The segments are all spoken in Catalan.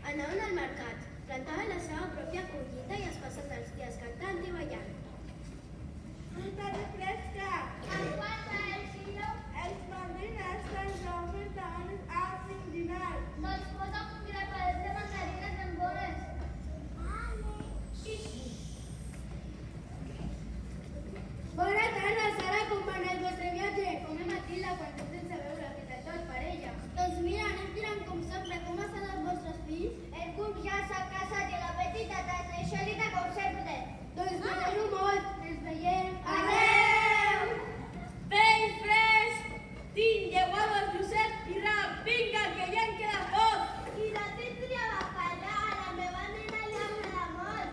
Anaven al mercat, plantaven la seva pròpia collita i es passen els dies cantant i ballant. Fruita refresca! Aguanta el kilo. Els mandrines ens oferten a dinar. Doncs posa'm un grapadet de mandarines en bones. Bona tarda, Sara, com va anar el vostre viatge? Com és Matilda, quan temps sense veure, que tal tot per ella? Doncs mira, anem tirant com sempre. Com estan els vostres fills? El Cuc ja s'ha casat i la petita t'ha deixat com sempre. Doncs m'alegro molt, ens veiem. Adeu! Peix fresc! Tinc lleguados, Josep i Rap. Vinga, que ja en queda poc! I la tindria bacallà, a la meva nena li agrada molt.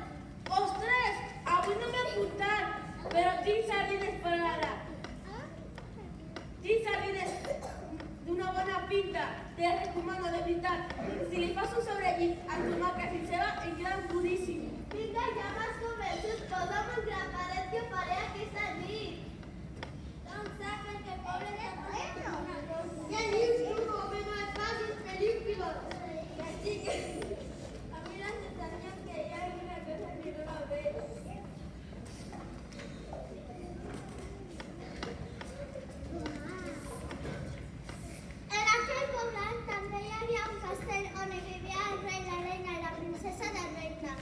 Ostres, avui no m'he apuntat, però tinc sardines per ara. Tinc sardines d'una bona pinta, te les recomano de veritat. Si li fas un sobrellit amb tomàquet i ceba, em queden boníssim. Vinga, ja m'has convençut. Posa'm un grapadet que faré aquesta nit. Doncs sap perquè pobre de ja dius tu com no et facis pel·lícules. Ja estic... A mi les ensenyen que hi ha una cosa que no la veig. En aquell poblat també hi havia un castell on hi vivia el rei, la reina i la princesa del regne.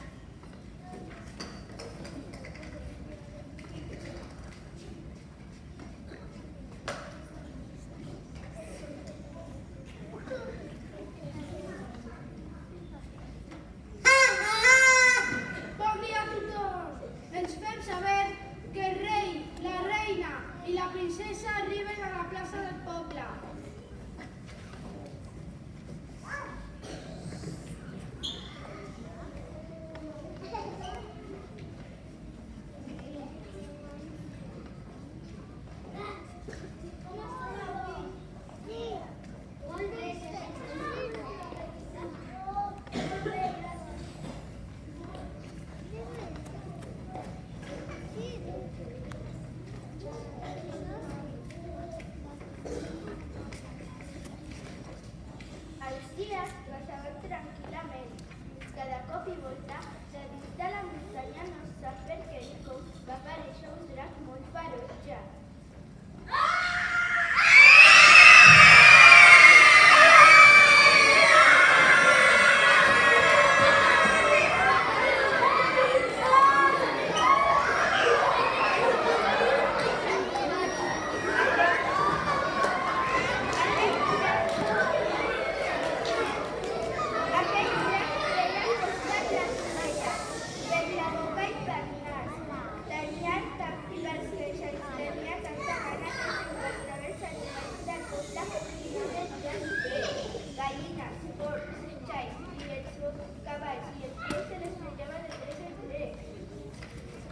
Bon dia a tothom! Ens fem saber que el rei, la reina i la princesa arriben a la plaça del poble. Els dies passaven tranquil·lament, fins que de cop i volta, de dins de la muntanya no es sap per qué va aparèixer un drac molt ferotge. Aquell drac feia coses estranyes, des la boca infernal. Tenia tants diversos i tenia tanta gana que s'encontrava els animals del poble i no tenien bé. Gallines, porcs, xais, lletjos, cavalls i els pies se les menjava de tres en tres.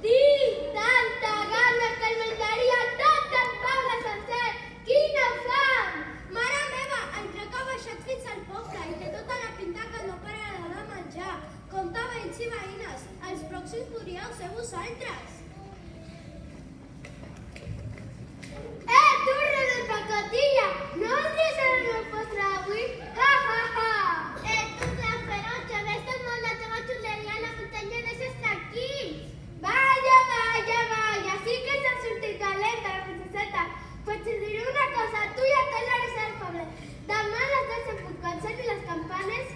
Tinc tanta gana que el menjaria tot el poble sencer! Quina fam! Mare meva, el drac ha baixat fins al poble i té tota la pinta que no pararà de menjar. Compte, veïns i veïnes, els pròxims podríeu ser vosaltres. Tu, de pacotilla! No voldries ser el meu postre d'avui? Ha, ha, ha! Tu, gran ferotge, vés-te'n molt la teva xuleria a la muntanya i deixes tranquils! Vaya, vaya, vaya! Sí que s'ha sortit calenta, la princeseta. Pues te diré una cosa, tu ja tens la resta del poble. Demà a les 12 en punt, quan sonin les campanes,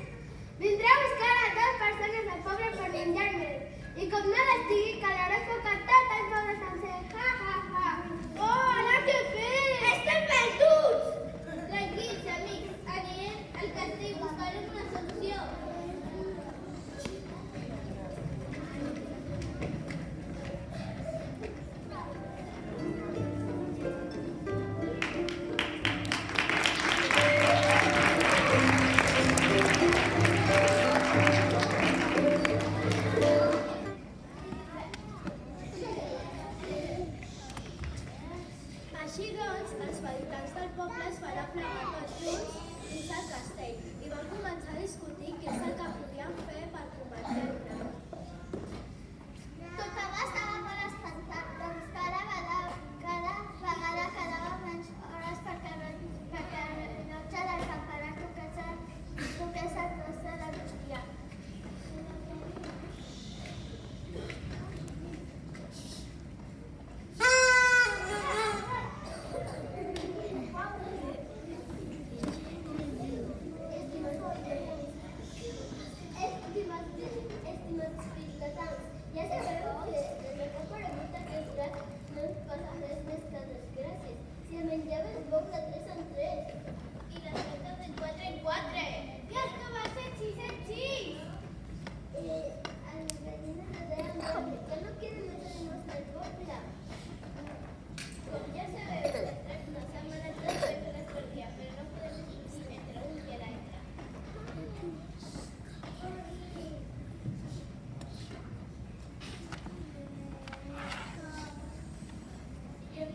vindré a buscar a totes persones del poble per menjar-me. I com no les digui, calaré foc a tot el poble sencer. Ha, ha, ha! Oh, ara què fem? Estem perduts! Tranquils, amics. Anirem al castell, buscarem una solució. Així doncs, els habitants del poble es van aplegar tots junts dins el castell i van començar a discutir què és el que podien fer per combatre-ho. Tothom estava molt espantat, doncs cada vegada quedava menys hores perquè el rellotge del campanar toqués el 12 del migdia.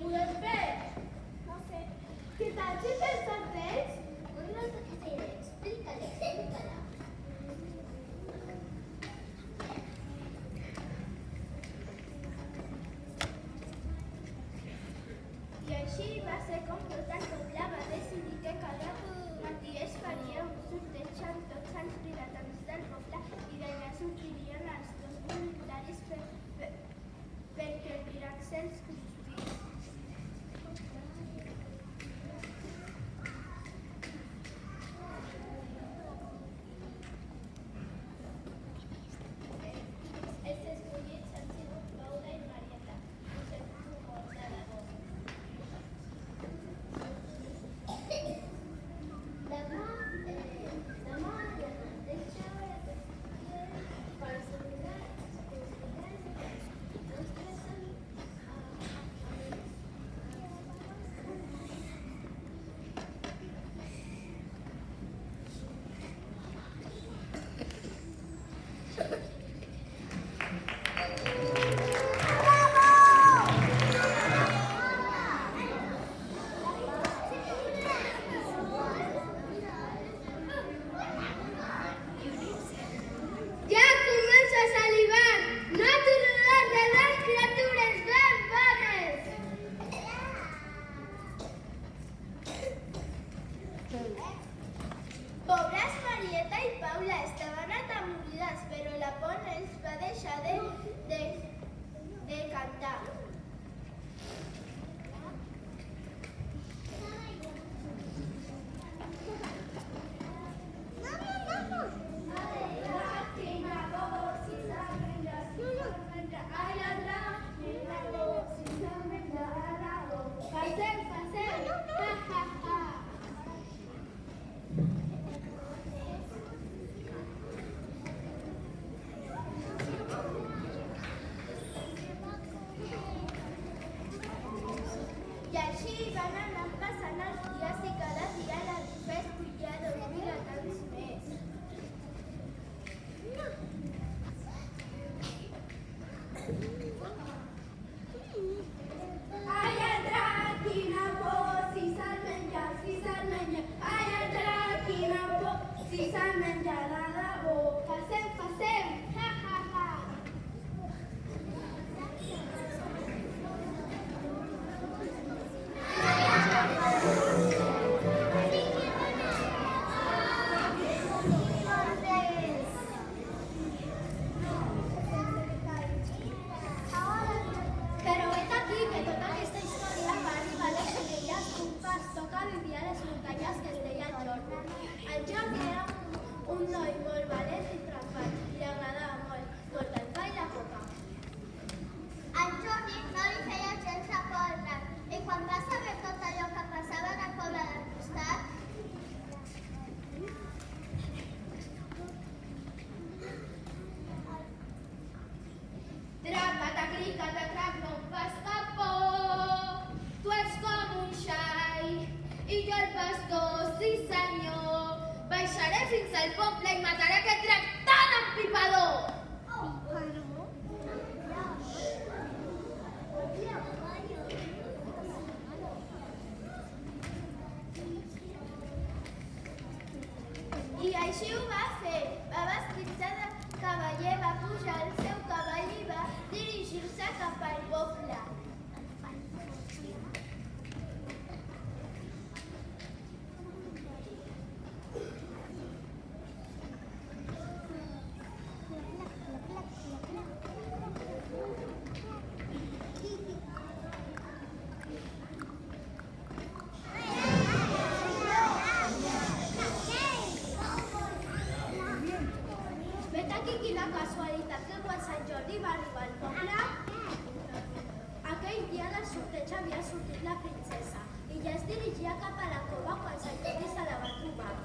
podem fer? No sé. Què tal si fes sorteig? No sé què diré. Explica-la. I així va ser com tot el poble va decidir que cada matí es faria un sorteig amb tots els vilatans del poble i d'allà sortirien els dos voluntaris perquè el virac se'ls conspiri. Els escollits han sigut Paula i Marieta, us hem molt de debò. Demà a la mateixa hora per saludar els nostres amics. Ja comença a salivar! No tornaràs de les criatures ben bones! Pobres Marieta i Paula estaven atemorides, però la por no els va deixar de cantar. Passeu! Ha, ha, ha! I així van anar passant els dies i cada dia la rifa escollia dos vilatans més. Ai, el drac, quina por, si se'l menja. Ai, el drac, quina por, si se'l menja de debò. Passeu! Ha, ha, ha! Però vet aquí que tota aquesta història va arribar a les orelles d'un pastor que vivia a les muntanyes que es deia Jordi. El Jordi era un noi molt valent i trempat, li agradava molt el pa i la coca. Al Jordi no li feia gens de por el drac, i quan va saber tot allò que passava en el poble del costat, Drac, patacrica, de drac, no em fas cap por. Tu ets com un xai i jo el pastor, sí senyor. Baixaré fins al poble i mataré aquest drac tan empipador. I així ho va fer. Va vestir-se de cavaller, va pujar al seu cavall i va dirigir-se cap al poble. Vet aquí quina casualitat que quan Sant Jordi va arribar al poble, aquell dia del sorteig havia sortit la princesa i ja es dirigia cap a la cova quan Sant Jordi se la va trobar.